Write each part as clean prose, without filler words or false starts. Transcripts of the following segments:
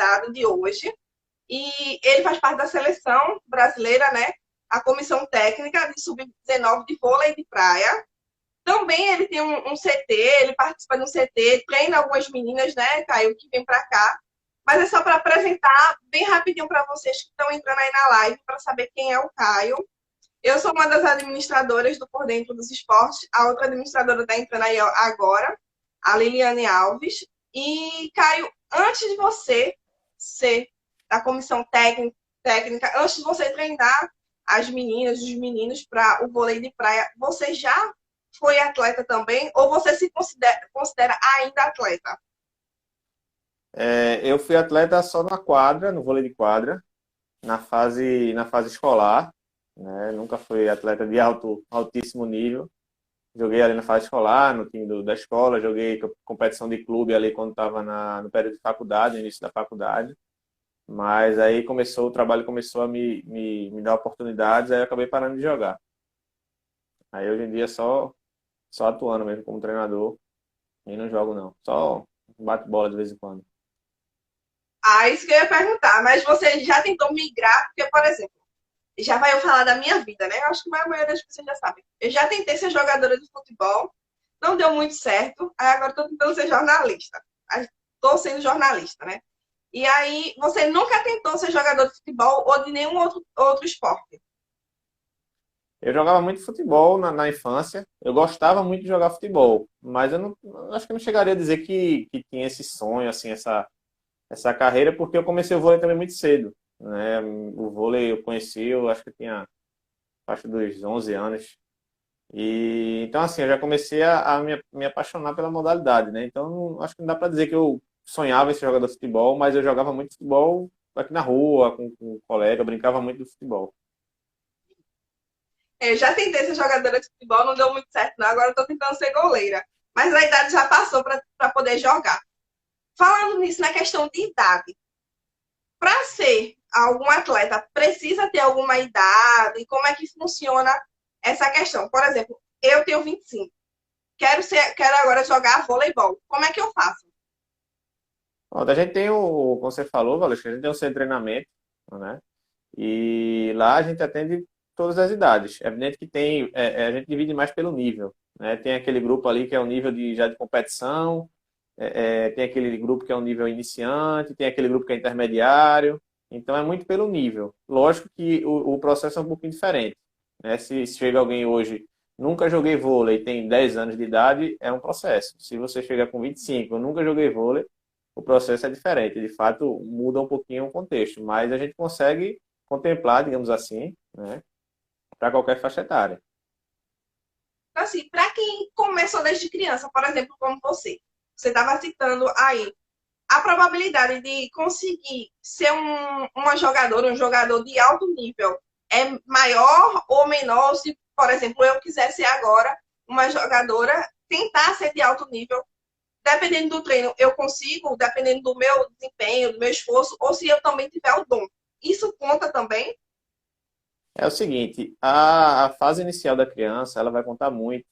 convidado de hoje. E ele faz parte da seleção brasileira, né? A comissão técnica de sub-19 de vôlei de praia. Também ele tem um CT, ele participa de um CT, treina algumas meninas, né, Caio, que vem para cá. Mas é só para apresentar bem rapidinho para vocês que estão entrando aí na live, para saber quem é o Caio. Eu sou uma das administradoras do Por Dentro dos Esportes, a outra administradora está entrando aí agora, a Liliane Alves. E, Caio, antes de você ser da comissão técnica, antes de você treinar as meninas, os meninos para o vôlei de praia, você já foi atleta também ou você se considera ainda atleta? Eu fui atleta só na quadra, no vôlei de quadra, na fase escolar, né? Nunca fui atleta de altíssimo nível. Joguei ali na fase escolar, no time da escola, joguei competição de clube ali quando estava no período de faculdade, no início da faculdade. Mas aí o trabalho começou a me dar oportunidades, aí eu acabei parando de jogar. Aí hoje em dia só atuando mesmo como treinador e não jogo não. Só bate bola de vez em quando. Ah, isso que eu ia perguntar, mas você já tentou migrar? Porque, por exemplo, já vai eu falar da minha vida, né? Eu acho que a maioria das pessoas já sabe. Eu já tentei ser jogadora de futebol, não deu muito certo, aí agora estou tentando ser jornalista. Estou sendo jornalista, né? E aí, você nunca tentou ser jogador de futebol ou de nenhum outro esporte? Eu jogava muito futebol na infância. Eu gostava muito de jogar futebol, mas eu acho que eu não chegaria a dizer que tinha esse sonho, assim, essa carreira, porque eu comecei o vôlei também muito cedo, né? O vôlei eu conheci, eu acho que eu tinha acho dos 11 anos. E então assim, eu já comecei a me apaixonar pela modalidade, né? Então, acho que não dá para dizer que eu sonhava em ser jogador de futebol, mas eu jogava muito futebol aqui na rua, com um colega, eu brincava muito do futebol. Eu já tentei ser jogadora de futebol, não deu muito certo, não. Agora estou tentando ser goleira. Mas a idade já passou para poder jogar. Falando nisso, na questão de idade, para ser algum atleta, precisa ter alguma idade? Como é que funciona essa questão? Por exemplo, eu tenho 25. Quero agora jogar voleibol. Como é que eu faço? Bom, a gente tem como você falou, Valesca, a gente tem o centro de treinamento, né? E lá a gente atende todas as idades. É evidente que a gente divide mais pelo nível, né? Tem aquele grupo ali que é o nível já de competição, tem aquele grupo que é o nível iniciante, tem aquele grupo que é intermediário. Então é muito pelo nível. Lógico que o processo é um pouquinho diferente, né? Se chega alguém hoje, nunca joguei vôlei, tem 10 anos de idade, é um processo. Se você chega com 25, eu nunca joguei vôlei, o processo é diferente. De fato, muda um pouquinho o contexto, mas a gente consegue contemplar, digamos assim, né, para qualquer faixa etária. Assim, para quem começou desde criança, por exemplo, como você estava citando aí, a probabilidade de conseguir ser uma jogadora, um jogador de alto nível é maior ou menor se, por exemplo, eu quiser ser agora uma jogadora, tentar ser de alto nível, dependendo do treino, eu consigo, dependendo do meu desempenho, do meu esforço, ou se eu também tiver o dom. Isso conta também? É o seguinte, a fase inicial da criança, ela vai contar muito,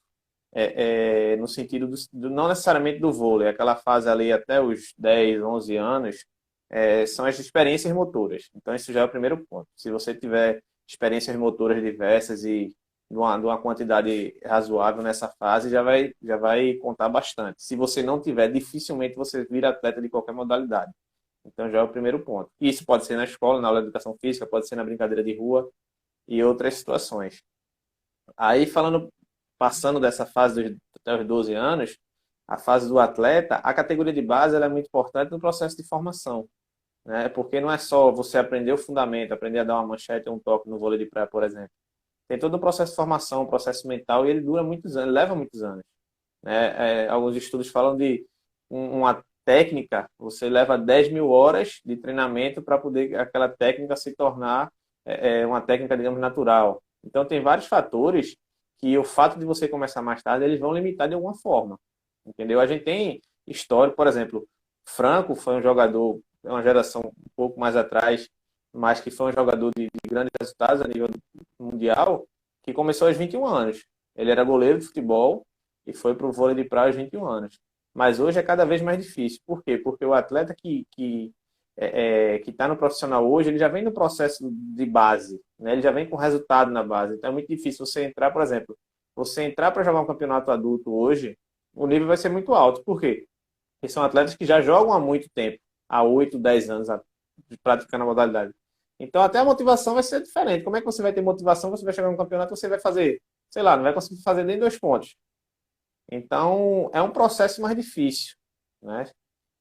no sentido não necessariamente do vôlei, aquela fase ali até os 10, 11 anos, são as experiências motoras. Então, isso já é o primeiro ponto. Se você tiver experiências motoras diversas e de uma quantidade razoável nessa fase, já vai contar bastante. Se você não tiver, dificilmente você vira atleta de qualquer modalidade. Então, já é o primeiro ponto. Isso pode ser na escola, na aula de educação física, pode ser na brincadeira de rua e outras situações. Aí, passando dessa fase até os 12 anos, a fase do atleta, a categoria de base ela é muito importante no processo de formação, né? Porque não é só você aprender o fundamento, aprender a dar uma manchete ou um toque no vôlei de praia, por exemplo. Tem todo um processo de formação, um processo mental, e ele dura muitos anos, leva muitos anos, né? Alguns estudos falam de uma técnica, você leva 10 mil horas de treinamento para poder aquela técnica se tornar uma técnica, digamos, natural. Então, tem vários fatores que o fato de você começar mais tarde, eles vão limitar de alguma forma, entendeu? A gente tem história, por exemplo, Franco foi um jogador, é uma geração um pouco mais atrás, mas que foi um jogador de grandes resultados a nível mundial, que começou aos 21 anos. Ele era goleiro de futebol e foi para o vôlei de praia aos 21 anos. Mas hoje é cada vez mais difícil. Por quê? Porque o atleta que que está no profissional hoje, ele já vem no processo de base, né? Ele já vem com resultado na base. Então é muito difícil você entrar, por exemplo, você entrar para jogar um campeonato adulto hoje, o nível vai ser muito alto. Por quê? Porque são atletas que já jogam há muito tempo, há 8, 10 anos praticando a modalidade. Então até a motivação vai ser diferente. Como é que você vai ter motivação? Você vai chegar no campeonato, você vai fazer, sei lá, não vai conseguir fazer nem 2 pontos. Então é um processo mais difícil, né?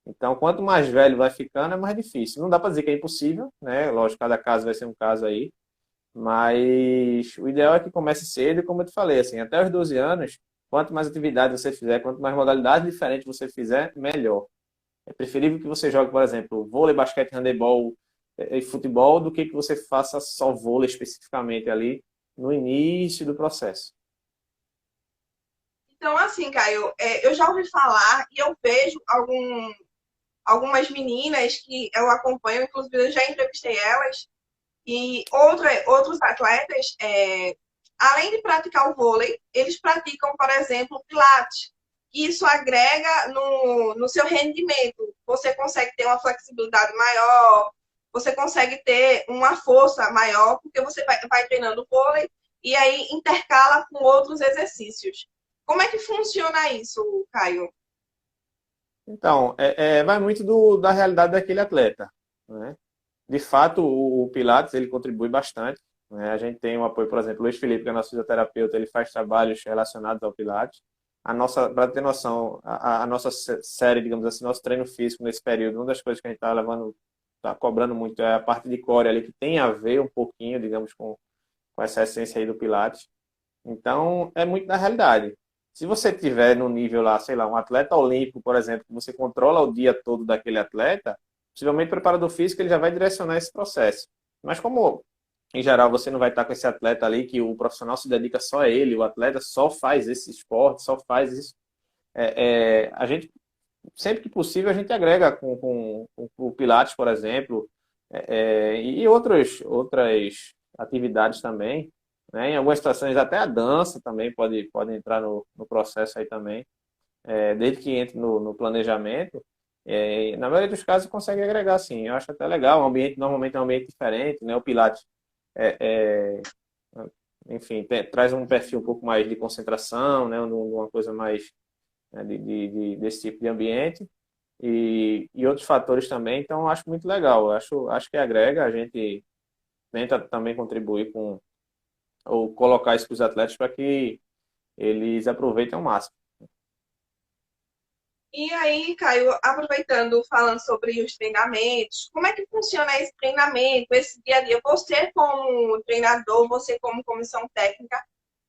Então, quanto mais velho vai ficando, é mais difícil. Não dá para dizer que é impossível, né? Lógico, cada caso vai ser um caso aí. Mas o ideal é que comece cedo, e como eu te falei, assim, até os 12 anos, quanto mais atividade você fizer, quanto mais modalidade diferente você fizer, melhor. É preferível que você jogue, por exemplo, vôlei, basquete, handebol e futebol, do que você faça só vôlei especificamente ali no início do processo. Então, assim, Caio, eu já ouvi falar e eu vejo algumas meninas que eu acompanho, inclusive eu já entrevistei elas, e outros atletas, além de praticar o vôlei, eles praticam, por exemplo, o pilates. Isso agrega no seu rendimento. Você consegue ter uma flexibilidade maior, você consegue ter uma força maior, porque você vai treinando vôlei e aí intercala com outros exercícios. Como é que funciona isso, Caio? Então, vai muito da realidade daquele atleta, né? De fato, o Pilates ele contribui bastante, né? A gente tem um apoio, por exemplo, o Luiz Felipe, que é nosso fisioterapeuta, ele faz trabalhos relacionados ao Pilates. Para ter noção, a nossa série, digamos assim, nosso treino físico nesse período, uma das coisas que a gente está levando, está cobrando muito é a parte de core ali, que tem a ver um pouquinho, digamos, com essa essência aí do Pilates. Então, é muito da realidade. Se você tiver no nível lá, sei lá, um atleta olímpico, por exemplo, que você controla o dia todo daquele atleta, possivelmente o preparador físico ele já vai direcionar esse processo. Mas como, em geral, você não vai estar com esse atleta ali, que o profissional se dedica só a ele, o atleta só faz esse esporte, só faz isso, a gente, sempre que possível, a gente agrega com o Pilates, por exemplo, e outras atividades também, né? Em algumas situações até a dança também pode entrar no processo aí também, desde que entre no planejamento. Na maioria dos casos consegue agregar sim. Eu acho até legal. O ambiente normalmente é um ambiente diferente, né? O Pilates, é, enfim, traz um perfil um pouco mais de concentração, né? Uma coisa mais, né, desse tipo de ambiente e outros fatores também. Então, eu acho muito legal. Eu acho que agrega. A gente tenta também contribuir com ou colocar isso para os atletas para que eles aproveitem ao máximo. E aí, Caio, aproveitando, falando sobre os treinamentos, como é que funciona esse treinamento, esse dia a dia? Você como treinador, você como comissão técnica,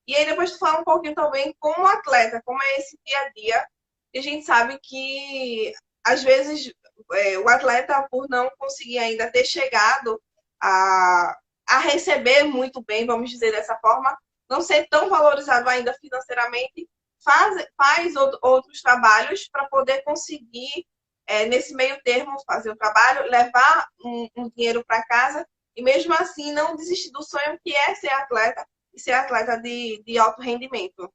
e aí depois tu fala um pouquinho também como atleta, como é esse dia a dia. E a gente sabe que, às vezes, o atleta, por não conseguir ainda ter chegado a receber muito bem, vamos dizer dessa forma, não ser tão valorizado ainda financeiramente, faz outros trabalhos para poder conseguir, nesse meio termo, fazer o trabalho, levar um dinheiro para casa e mesmo assim não desistir do sonho que é ser atleta e ser atleta de alto rendimento.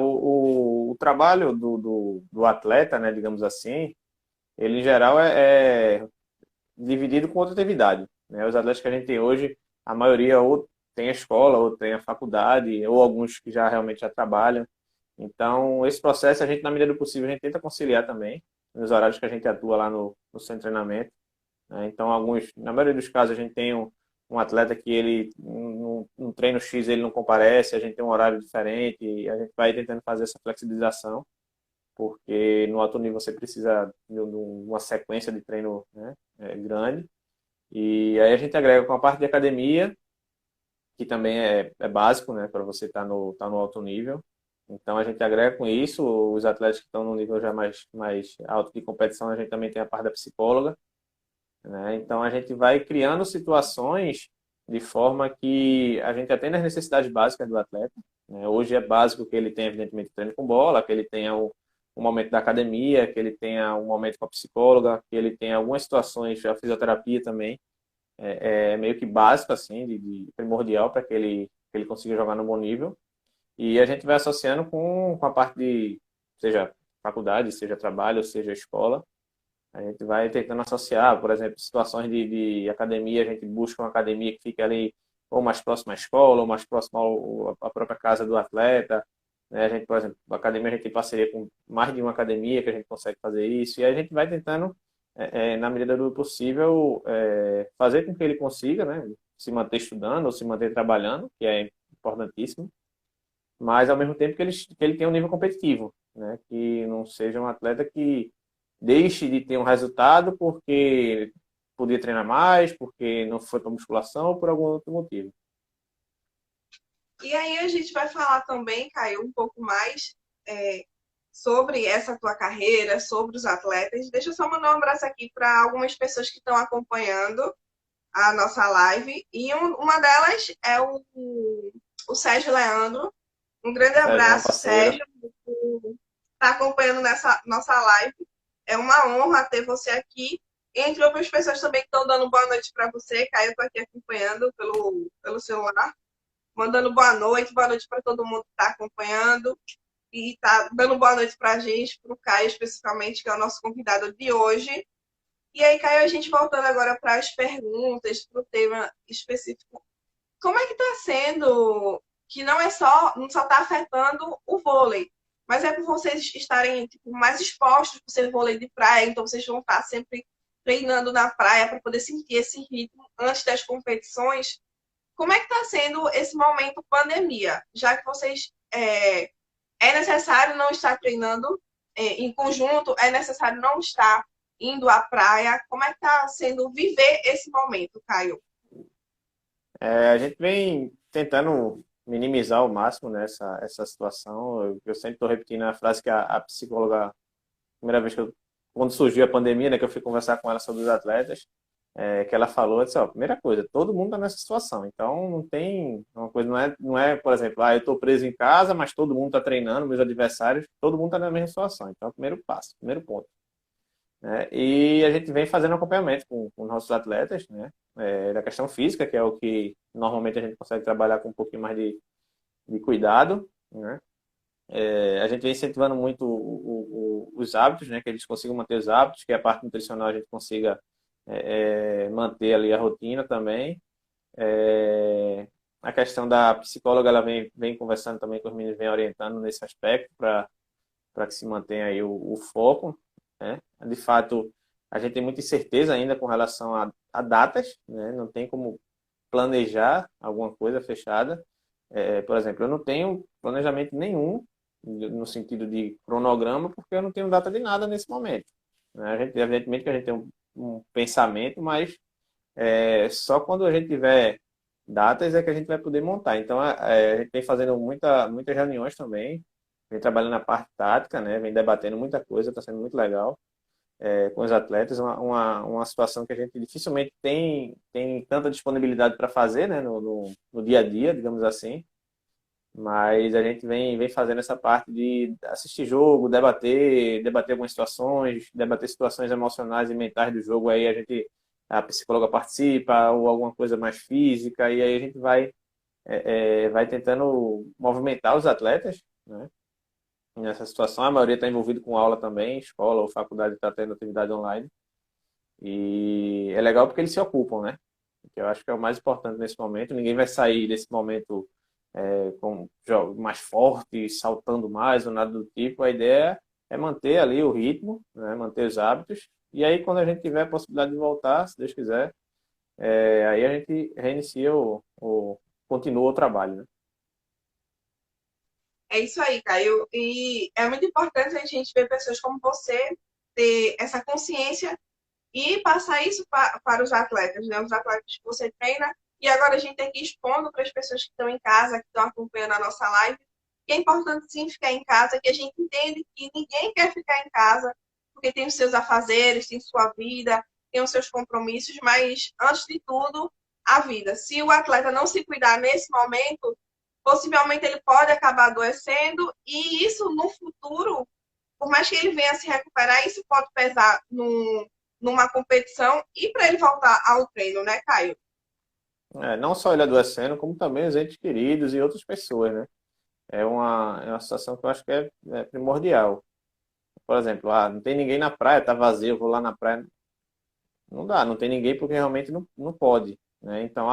O trabalho do atleta, né, digamos assim, ele em geral é dividido com outra atividade, né? Os atletas que a gente tem hoje, a maioria ou tem a escola, ou tem a faculdade, ou alguns que já realmente já trabalham. Então, esse processo, a gente, na medida do possível, a gente tenta conciliar também, nos horários que a gente atua lá no centro de treinamento, né? Então, na maioria dos casos, a gente tem um atleta que ele, num treino X, ele não comparece, a gente tem um horário diferente, e a gente vai tentando fazer essa flexibilização, porque no alto nível você precisa de uma sequência de treino, né, grande. E aí a gente agrega com a parte de academia, que também é básico, né, para você estar no alto nível. Então a gente agrega com isso, os atletas que estão no nível já mais alto de competição, a gente também tem a parte da psicóloga, né? Então a gente vai criando situações de forma que a gente atenda as necessidades básicas do atleta, né? Hoje é básico que ele tenha, evidentemente, treino com bola, que ele tenha um momento da academia, que ele tenha um momento com a psicóloga, que ele tenha algumas situações, a fisioterapia também, é meio que básico, assim, de primordial para que ele consiga jogar no bom nível. E a gente vai associando com a parte de, seja faculdade, seja trabalho, seja escola, A gente vai tentando associar, por exemplo, situações de academia, a gente busca uma academia que fique ali ou mais próxima à escola, ou mais próxima à própria casa do atleta. Né? A gente, por exemplo, a academia a gente tem parceria com mais de uma academia que a gente consegue fazer isso, e a gente vai tentando, na medida do possível, fazer com que ele consiga, né, se manter estudando ou se manter trabalhando, que é importantíssimo, mas ao mesmo tempo que ele tenha um nível competitivo, né, que não seja um atleta que deixe de ter um resultado porque podia treinar mais, porque não foi para musculação ou por algum outro motivo. E aí a gente vai falar também, Caio, um pouco mais é, sobre essa tua carreira, sobre os atletas. Deixa eu só mandar um abraço aqui para algumas pessoas que estão acompanhando a nossa live. E uma delas é o Sérgio Leandro. Um grande Sérgio é um abraço, parceiro. Sérgio, por estar acompanhando nessa nossa live. É uma honra ter você aqui. Entre outras pessoas também que estão dando boa noite para você, Caio, eu estou aqui acompanhando pelo celular, mandando boa noite para todo mundo que está acompanhando e está dando boa noite para a gente, para o Caio especificamente, que é o nosso convidado de hoje. E aí, Caio, a gente voltando agora para as perguntas, para o tema específico. Como é que está sendo que não só está afetando o vôlei, mas é por vocês estarem tipo, mais expostos por ser vôlei de praia, então vocês vão estar sempre treinando na praia para poder sentir esse ritmo antes das competições. Como é que está sendo esse momento pandemia? Já que vocês é necessário não estar treinando em conjunto, é necessário não estar indo à praia. Como é que está sendo viver esse momento, Caio? A gente vem tentando minimizar ao máximo, né, essa situação. Eu sempre estou repetindo a frase que a psicóloga, primeira vez quando surgiu a pandemia, né, que eu fui conversar com ela sobre os atletas, que ela falou, disse, ó, primeira coisa, todo mundo está nessa situação, então não tem uma coisa, não é, por exemplo, eu estou preso em casa, mas todo mundo está treinando, meus adversários, todo mundo está na mesma situação. Então, primeiro passo, primeiro ponto. Né? E a gente vem fazendo acompanhamento com nossos atletas, né? Da questão física, que é o que normalmente a gente consegue trabalhar com um pouquinho mais de cuidado, né? A gente vem incentivando muito os hábitos, né? Que eles consigam manter os hábitos, que a parte nutricional a gente consiga manter ali a rotina também. A questão da psicóloga, ela vem conversando também com os meninos, vem orientando nesse aspecto para que se mantenha aí o foco, né? De fato, a gente tem muita incerteza ainda com relação a datas, né? Não tem como planejar alguma coisa fechada. Por exemplo, eu não tenho planejamento nenhum no sentido de cronograma, porque eu não tenho data de nada nesse momento. Né? Evidentemente que a gente tem um pensamento, mas só quando a gente tiver datas é que a gente vai poder montar. Então, a gente vem fazendo muitas reuniões também, vem trabalhando na parte tática, né? Vem debatendo muita coisa, está sendo muito legal com os atletas. Uma situação que a gente dificilmente tem tanta disponibilidade para fazer, né? No dia a dia, digamos assim. Mas a gente vem fazendo essa parte de assistir jogo, debater algumas situações, debater situações emocionais e mentais do jogo. Aí a psicóloga participa, ou alguma coisa mais física, e aí a gente vai tentando movimentar os atletas, né? Nessa situação. A maioria está envolvido com aula também, escola ou faculdade está tendo atividade online. E é legal porque eles se ocupam, né? Que eu acho que é o mais importante nesse momento. Ninguém vai sair desse momento com jogos mais fortes, saltando mais ou nada do tipo. A ideia é manter ali o ritmo, né? Manter os hábitos. E aí, quando a gente tiver a possibilidade de voltar, se Deus quiser, aí a gente reinicia continua o trabalho, né? É isso aí, Caio. E é muito importante a gente ver pessoas como você ter essa consciência e passar isso para os atletas, né? Os atletas que você treina. E agora a gente tem que ir expondo para as pessoas que estão em casa, que estão acompanhando a nossa live, que é importante sim ficar em casa, que a gente entende que ninguém quer ficar em casa, porque tem os seus afazeres, tem sua vida, tem os seus compromissos, mas antes de tudo, a vida. Se o atleta não se cuidar nesse momento, possivelmente ele pode acabar adoecendo e isso no futuro, por mais que ele venha se recuperar, isso pode pesar numa competição e para ele voltar ao treino, né, Caio? Não só ele adoecendo, como também os entes queridos e outras pessoas, né? É uma situação que eu acho que é primordial. Por exemplo, não tem ninguém na praia, tá vazio, eu vou lá na praia. Não dá, não tem ninguém porque realmente não pode, né? Então,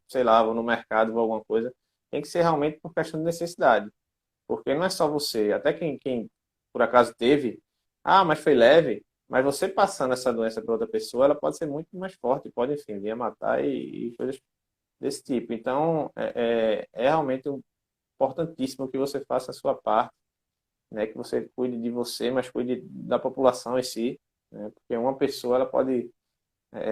sei lá, vou no mercado, vou alguma coisa. Tem que ser realmente por questão de necessidade. Porque não é só você, até quem por acaso teve, mas foi leve, mas você passando essa doença para outra pessoa, ela pode ser muito mais forte, pode, enfim, vir a matar e coisas desse tipo. Então, é realmente importantíssimo que você faça a sua parte, né? Que você cuide de você, mas cuide da população em si, né? Porque uma pessoa, ela pode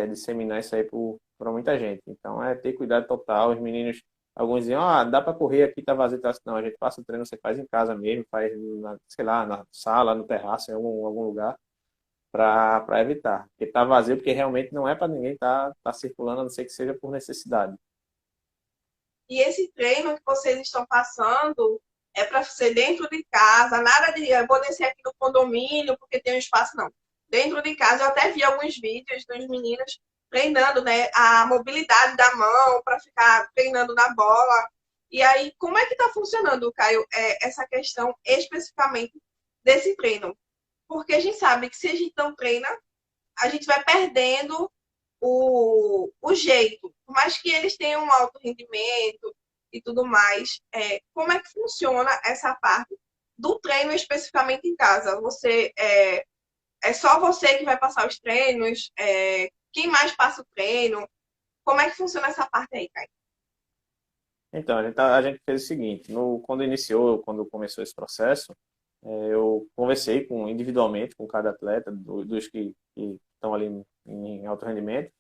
disseminar isso aí para muita gente. Então, é ter cuidado total. Os meninos, alguns diziam, dá para correr aqui, tá vazio, tá? Não, a gente passa o treino, você faz em casa mesmo, faz, sei lá, na sala, no terraço, em algum lugar, para evitar. Porque tá vazio, porque realmente não é para ninguém tá circulando, a não ser que seja por necessidade. E esse treino que vocês estão passando é para ser dentro de casa, nada de eu vou descer aqui no condomínio porque tem um espaço, não. Dentro de casa, eu até vi alguns vídeos dos meninos treinando, né, a mobilidade da mão para ficar treinando na bola. E aí, como é que está funcionando, Caio, essa questão especificamente desse treino? Porque a gente sabe que se a gente não treina, a gente vai perdendo o jeito. Por mais que eles tenham um alto rendimento e tudo mais, como é que funciona essa parte do treino especificamente em casa? É só você que vai passar os treinos? Quem mais passa o treino? Como é que funciona essa parte aí, Caio? Então, a gente fez o seguinte, quando começou esse processo, eu conversei individualmente com cada atleta, dos que estão ali em alto rendimento,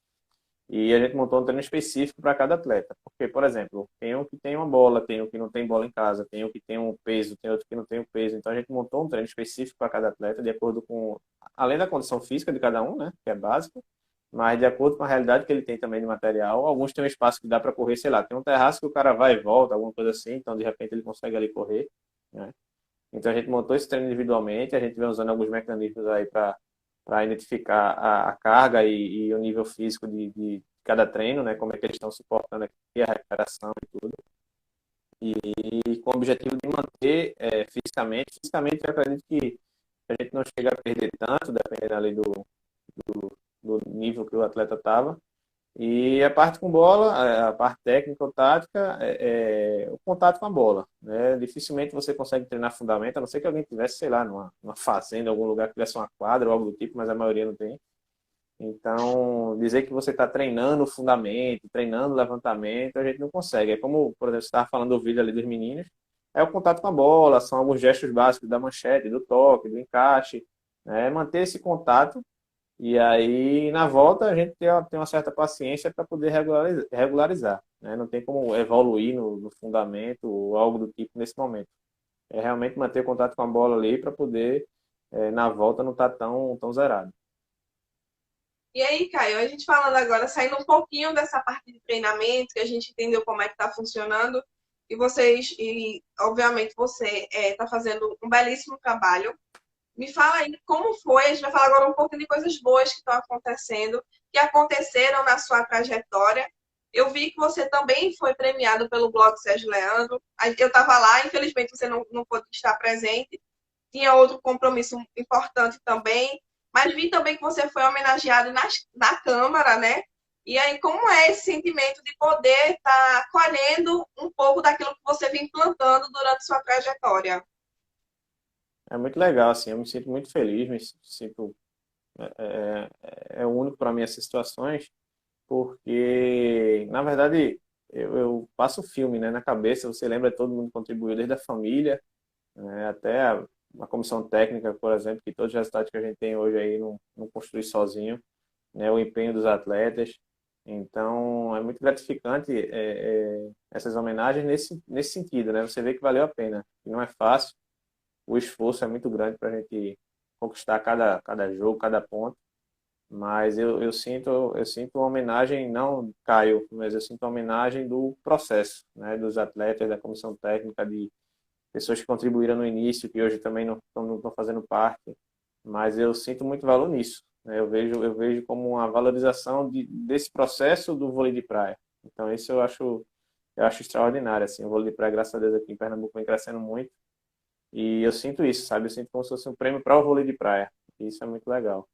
e a gente montou um treino específico para cada atleta. Porque, por exemplo, tem um que tem uma bola, tem um que não tem bola em casa, tem um que tem um peso, tem outro que não tem um peso. Então, a gente montou um treino específico para cada atleta, de acordo com, além da condição física de cada um, né, que é básico, mas de acordo com a realidade que ele tem também de material. Alguns têm um espaço que dá para correr, sei lá, tem um terraço que o cara vai e volta, alguma coisa assim, então de repente ele consegue ali correr, né? Então a gente montou esse treino individualmente, a gente vem usando alguns mecanismos aí para identificar a carga e o nível físico de cada treino, né? Como é que eles estão suportando aqui a recuperação e tudo. E com o objetivo de manter fisicamente. Fisicamente, eu acredito que a gente não chega a perder tanto, dependendo ali do nível que o atleta estava. E a parte com bola, a parte técnica ou tática, o contato com a bola, né? Dificilmente você consegue treinar fundamento, a não ser que alguém tivesse, sei lá, numa fazenda, algum lugar que tivesse uma quadra ou algo do tipo, mas a maioria não tem. Então, dizer que você está treinando fundamento, treinando levantamento, a gente não consegue. É como, por exemplo, você estava falando do vídeo ali dos meninos, é o contato com a bola, são alguns gestos básicos da manchete, do toque, do encaixe, né? Manter esse contato e aí, na volta, a gente tem uma certa paciência para poder regularizar, né? Não tem como evoluir no fundamento ou algo do tipo nesse momento. É realmente manter contato com a bola ali para poder, na volta, não estar tão zerado. E aí, Caio, a gente falando agora, saindo um pouquinho dessa parte de treinamento, que a gente entendeu como é que está funcionando, obviamente você está fazendo um belíssimo trabalho. Me fala aí como foi, a gente vai falar agora um pouquinho de coisas boas que estão acontecendo, que aconteceram na sua trajetória. Eu vi que você também foi premiado pelo blog Sérgio Leandro. Eu estava lá, infelizmente você não pôde estar presente. Tinha outro compromisso importante também, mas vi também que você foi homenageado na Câmara, né? E aí, como é esse sentimento de poder estar colhendo um pouco daquilo que você vem plantando durante sua trajetória? É muito legal, assim, eu me sinto muito feliz, me sinto, é único para mim essas situações, porque, na verdade, eu passo o filme, né, na cabeça, você lembra, todo mundo contribuiu, desde a família, né, até a comissão técnica, por exemplo, que todos os resultados que a gente tem hoje aí não construi sozinho, né, o empenho dos atletas. Então, é muito gratificante essas homenagens nesse sentido, né? Você vê que valeu a pena, que não é fácil, o esforço é muito grande para a gente conquistar cada jogo, cada ponto, mas eu sinto uma homenagem, não Caio, mas eu sinto uma homenagem do processo, né? Dos atletas, da comissão técnica, de pessoas que contribuíram no início, que hoje também não estão fazendo parte, mas eu sinto muito valor nisso, né? Eu vejo como uma valorização desse processo do vôlei de praia. Então, isso eu acho extraordinário, assim, o vôlei de praia, graças a Deus, aqui em Pernambuco vem crescendo muito, E eu sinto isso, sabe? Eu sinto como se fosse um prêmio para o vôlei de praia. E isso é muito legal.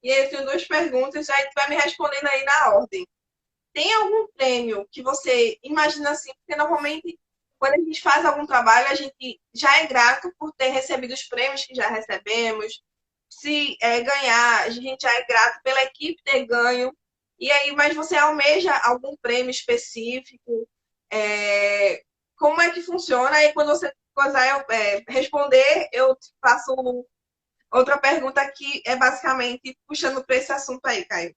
E aí eu tenho duas perguntas, aí tu vai me respondendo aí na ordem. Tem algum prêmio que você imagina assim? Porque normalmente, quando a gente faz algum trabalho, a gente já é grato por ter recebido os prêmios que já recebemos. Se ganhar, a gente já é grato pela equipe ter ganho. E aí, mas você almeja algum prêmio específico? É, como é que funciona? E quando você quiser responder, eu te faço outra pergunta que é basicamente puxando para esse assunto aí, Caio.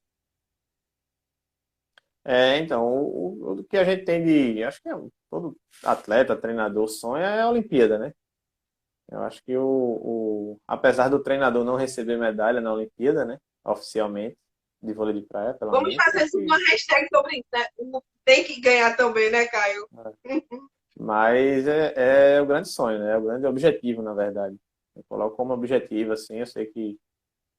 Então, o que a gente tem de. Acho que todo atleta, treinador sonha é a Olimpíada, né? Eu acho que apesar do treinador não receber medalha na Olimpíada, né? Oficialmente, de vôlei de praia, pelo Vamos menos, fazer acho que. uma hashtag sobre isso, né? Tem que ganhar também, né, Caio? Mas é o grande sonho, né? É o grande objetivo, na verdade. Eu coloco como objetivo, assim, eu sei que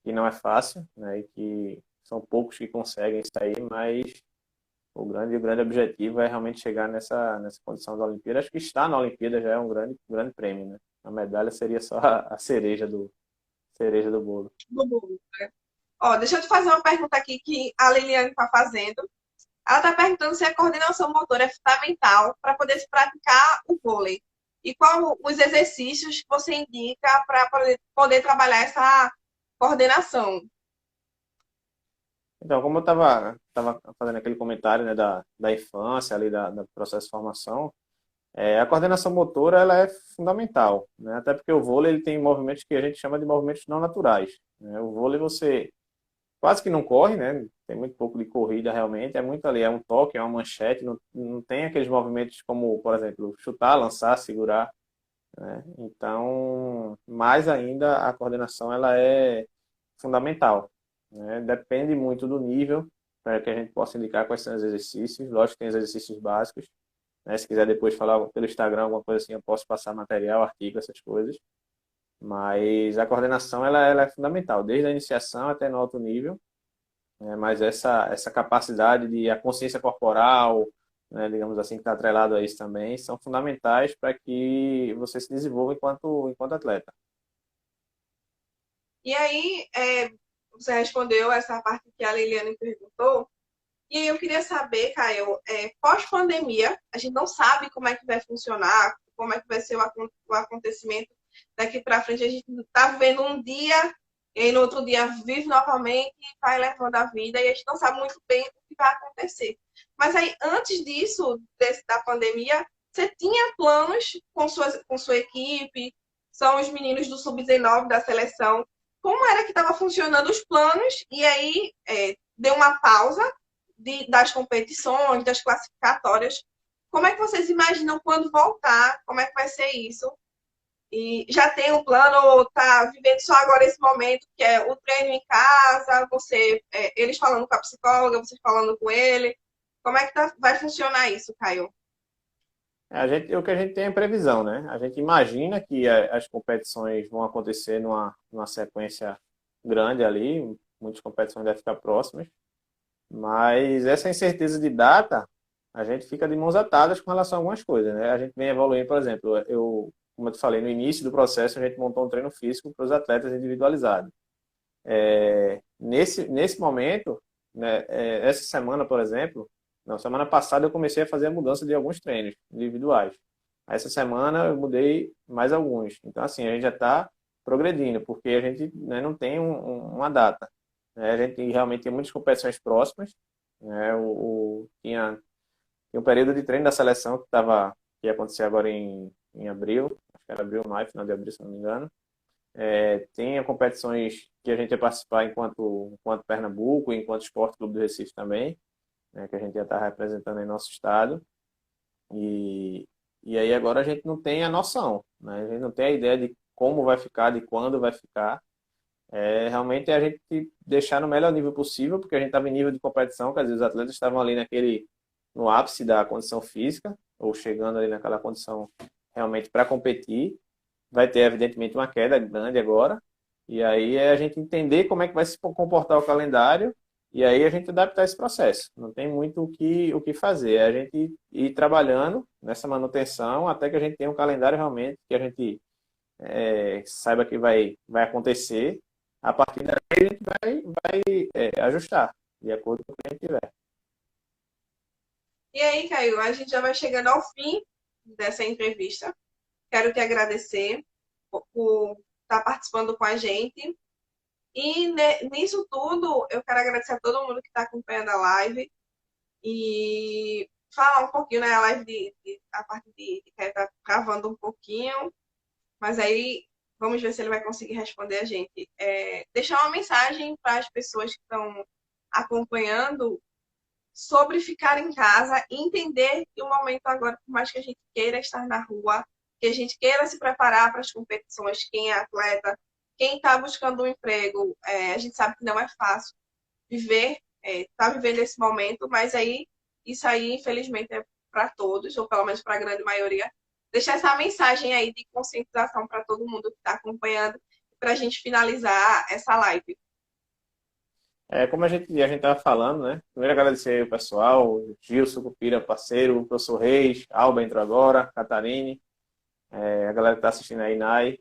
não é fácil, né? E que são poucos que conseguem isso aí, mas o grande objetivo é realmente chegar nessa condição da Olimpíada. Acho que estar na Olimpíada já é um grande prêmio, né? A medalha seria só a cereja do bolo. Do mundo, né? Ó, deixa eu te fazer uma pergunta aqui que a Liliane está fazendo. Ela está perguntando se a coordenação motora é fundamental para poder se praticar o vôlei. E qual os exercícios que você indica para poder trabalhar essa coordenação? Então, como eu estava fazendo aquele comentário, né, da infância, ali, do processo de formação, a coordenação motora ela é fundamental, né? Até porque o vôlei ele tem movimentos que a gente chama de movimentos não naturais, né? O vôlei você quase que não corre, né? Tem muito pouco de corrida realmente, é muito ali, é um toque, é uma manchete, não tem aqueles movimentos como, por exemplo, chutar, lançar, segurar, né? Então, mais ainda a coordenação ela é fundamental, né? Depende muito do nível para que a gente possa indicar quais são os exercícios. Lógico que tem os exercícios básicos, né? Se quiser depois falar pelo Instagram alguma coisa assim, eu posso passar material, artigo, essas coisas. Mas a coordenação ela é fundamental, desde a iniciação até no alto nível, né? Mas essa capacidade de a consciência corporal, né, digamos assim, que está atrelado a isso também, são fundamentais para que você se desenvolva enquanto atleta. E aí, você respondeu essa parte que a Liliane perguntou. E aí eu queria saber, Caio, pós-pandemia, a gente não sabe como é que vai funcionar, como é que vai ser o acontecimento daqui para frente. A gente está vivendo um dia e aí no outro dia vive novamente e vai levando a vida e a gente não sabe muito bem o que vai acontecer. Mas aí, antes disso, da pandemia, você tinha planos com sua equipe, são os meninos do Sub-19 da seleção. Como era que estava funcionando os planos? E aí, deu uma pausa das competições, das classificatórias. Como é que vocês imaginam quando voltar? Como é que vai ser isso? E já tem um plano ou está vivendo só agora esse momento, que é o treino em casa, eles falando com a psicóloga, vocês falando com ele? Como é que vai funcionar isso, Caio? O que a gente tem é previsão, né? A gente imagina que as competições vão acontecer numa sequência grande ali, muitas competições devem ficar próximas, mas essa incerteza de data, a gente fica de mãos atadas com relação a algumas coisas, né? A gente vem evoluindo, por exemplo, como eu te falei, no início do processo, a gente montou um treino físico para os atletas individualizados. Nesse momento, né, essa semana, por exemplo, não, semana passada eu comecei a fazer a mudança de alguns treinos individuais. Essa semana eu mudei mais alguns. Então, assim, a gente já está progredindo, porque a gente, né, não tem uma data, né? A gente realmente tem muitas competições próximas, né? Tinha um período de treino da seleção que ia acontecer agora em abril, acho que era abril, maio, final de abril, se não me engano. Tem competições que a gente ia participar enquanto Pernambuco, enquanto Esporte Clube do Recife também, né, que a gente ia estar representando em nosso estado. E, e aí agora a gente não tem a noção, né? A gente não tem a ideia de como vai ficar, de quando vai ficar. Realmente é a gente deixar no melhor nível possível, porque a gente estava em nível de competição, quer dizer, os atletas estavam ali no ápice da condição física, ou chegando ali naquela condição realmente para competir. Vai ter, evidentemente, uma queda grande agora. E aí é a gente entender como é que vai se comportar o calendário E aí a gente adaptar esse processo. Não tem muito o que fazer. É a gente ir trabalhando nessa manutenção até que a gente tenha um calendário realmente que a gente saiba que vai acontecer. A partir daí a gente vai ajustar de acordo com o que a gente tiver. E aí, Caio, a gente já vai chegando ao fim dessa entrevista. Quero te agradecer por estar participando com a gente. E nisso tudo, eu quero agradecer a todo mundo que está acompanhando a live e falar um pouquinho, né? A live a parte de Caio está travando um pouquinho, mas aí vamos ver se ele vai conseguir responder a gente. Deixar uma mensagem para as pessoas que estão acompanhando sobre ficar em casa e entender que o momento agora, por mais que a gente queira estar na rua, que a gente queira se preparar para as competições, quem é atleta, quem está buscando um emprego, a gente sabe que não é fácil viver, tá vivendo esse momento, mas aí isso aí, infelizmente, é para todos, ou pelo menos para a grande maioria. Deixar essa mensagem aí de conscientização para todo mundo que está acompanhando, para a gente finalizar essa live. Como a gente estava falando, né? Primeiro agradecer aí o pessoal, o Gilson, Cupira, parceiro, o professor Reis, Alba entrou agora, Catarine, a galera que está assistindo aí, Nai.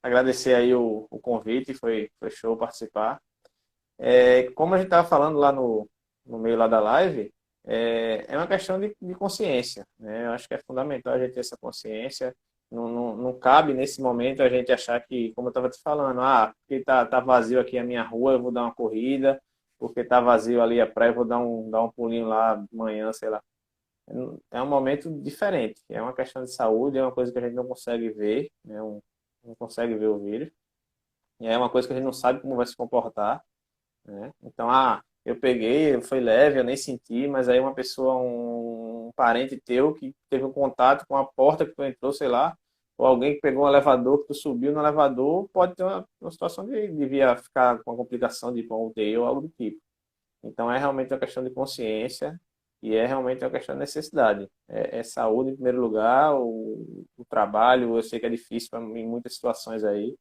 Agradecer aí o convite, foi show participar. Como a gente estava falando lá no meio lá da live, é uma questão de consciência, né? Eu acho que é fundamental a gente ter essa consciência. Não cabe nesse momento a gente achar que, como eu estava te falando, porque tá vazio aqui a minha rua, eu vou dar uma corrida, porque tá vazio ali a praia, eu vou dar um pulinho lá de manhã, sei lá. É um momento diferente, é uma questão de saúde, é uma coisa que a gente não consegue ver, né? Não consegue ver o vírus, e é uma coisa que a gente não sabe como vai se comportar, né? Então, eu peguei, foi leve, eu nem senti, mas aí uma pessoa, um parente teu que teve um contato com a porta que tu entrou, sei lá, ou alguém que pegou um elevador, que tu subiu no elevador, pode ter uma situação de vir a ficar com uma complicação de ir para um UTI ou algo do tipo. Então, é realmente uma questão de consciência e é realmente uma questão de necessidade. É saúde em primeiro lugar, o trabalho, eu sei que é difícil em muitas situações aí,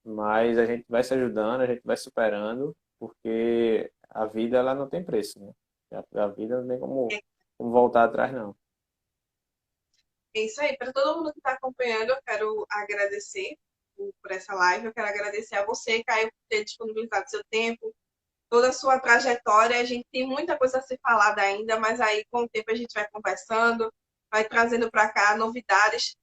mas a gente vai se ajudando, a gente vai superando, porque a vida ela não tem preço, né? A vida não tem como voltar atrás, não. É isso aí. Para todo mundo que está acompanhando, eu quero agradecer por essa live. Eu quero agradecer a você, Caio, por ter disponibilizado seu tempo, toda a sua trajetória. A gente tem muita coisa a ser falada ainda, mas aí com o tempo a gente vai conversando, vai trazendo para cá novidades.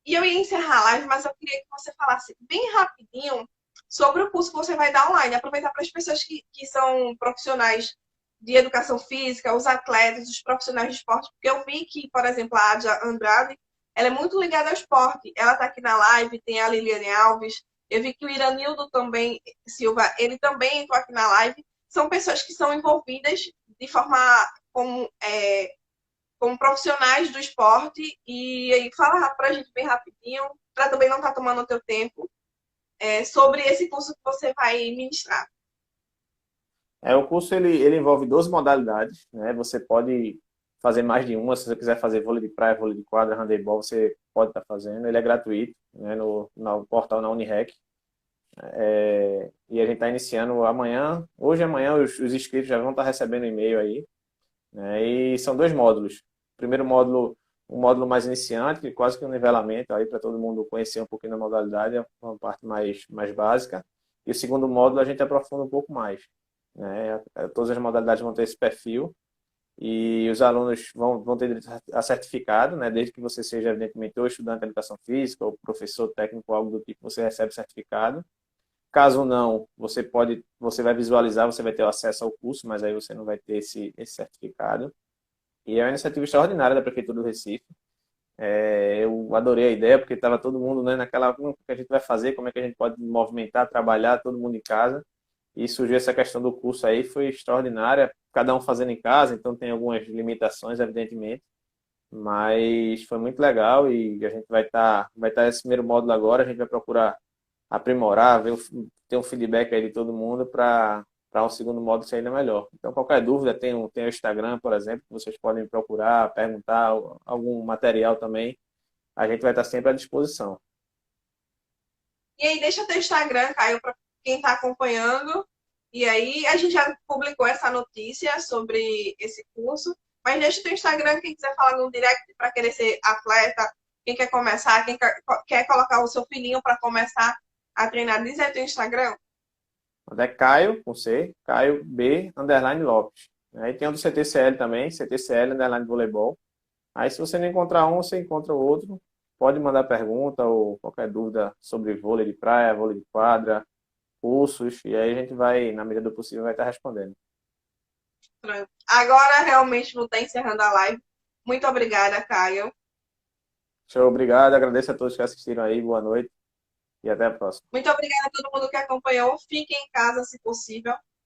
E eu ia encerrar a live, mas eu queria que você falasse bem rapidinho sobre o curso que você vai dar online. Aproveitar para as pessoas que são profissionais de educação física, os atletas, os profissionais de esporte, porque eu vi que, por exemplo, a Adia Andrade, ela é muito ligada ao esporte. Ela está aqui na live, tem a Liliane Alves, eu vi que o Iranildo também, Silva, ele também entrou aqui na live. São pessoas que são envolvidas de forma como profissionais do esporte. E aí, fala para a gente bem rapidinho, para também não estar tomando o teu tempo, sobre esse curso que você vai ministrar. O curso ele envolve 12 modalidades, né? Você pode fazer mais de uma, se você quiser fazer vôlei de praia, vôlei de quadra, handebol, você pode estar fazendo. Ele é gratuito, né? No portal na Unirec. E a gente está iniciando amanhã. Hoje e amanhã os inscritos já vão estar recebendo e-mail aí, né? E são dois módulos. O primeiro módulo, um módulo mais iniciante, que quase que um nivelamento aí para todo mundo conhecer um pouquinho da modalidade, é uma parte mais básica. E o segundo módulo a gente aprofunda um pouco mais, né? Todas as modalidades vão ter esse perfil e os alunos vão ter direito a certificado, né? Desde que você seja, evidentemente, ou estudante de educação física, ou professor técnico, algo do tipo, você recebe certificado. Caso não, você vai visualizar, você vai ter acesso ao curso, mas aí você não vai ter esse certificado. E é uma iniciativa extraordinária da Prefeitura do Recife. Eu adorei a ideia, porque estava todo mundo, né, naquela, o que a gente vai fazer, como é que a gente pode movimentar, trabalhar, todo mundo em casa. E surgiu essa questão do curso aí, foi extraordinária, cada um fazendo em casa, então tem algumas limitações, evidentemente, mas foi muito legal e a gente vai estar nesse primeiro módulo agora, a gente vai procurar aprimorar, ter um feedback aí de todo mundo para um segundo módulo ser ainda melhor. Então, qualquer dúvida, tem o Instagram, por exemplo, que vocês podem procurar, perguntar algum material também. A gente vai estar sempre à disposição. E aí, deixa teu Instagram, Caio, para quem está acompanhando. E aí a gente já publicou essa notícia sobre esse curso. Mas deixa o teu Instagram, quem quiser falar no direct para querer ser atleta, quem quer começar, quem quer colocar o seu filhinho para começar a treinar, diz aí teu Instagram. É Caio, com C, Caio B, underline Lopes. Aí tem o do CTCL também, CTCL, underline voleibol. Aí se você não encontrar um, você encontra o outro. Pode mandar pergunta ou qualquer dúvida sobre vôlei de praia, vôlei de quadra, cursos, e aí a gente vai, na medida do possível, vai estar respondendo. Agora realmente vou estar encerrando a live. Muito obrigada, Caio. Show, obrigado, agradeço a todos que assistiram aí, boa noite e até a próxima. Muito obrigada a todo mundo que acompanhou. Fique em casa, se possível.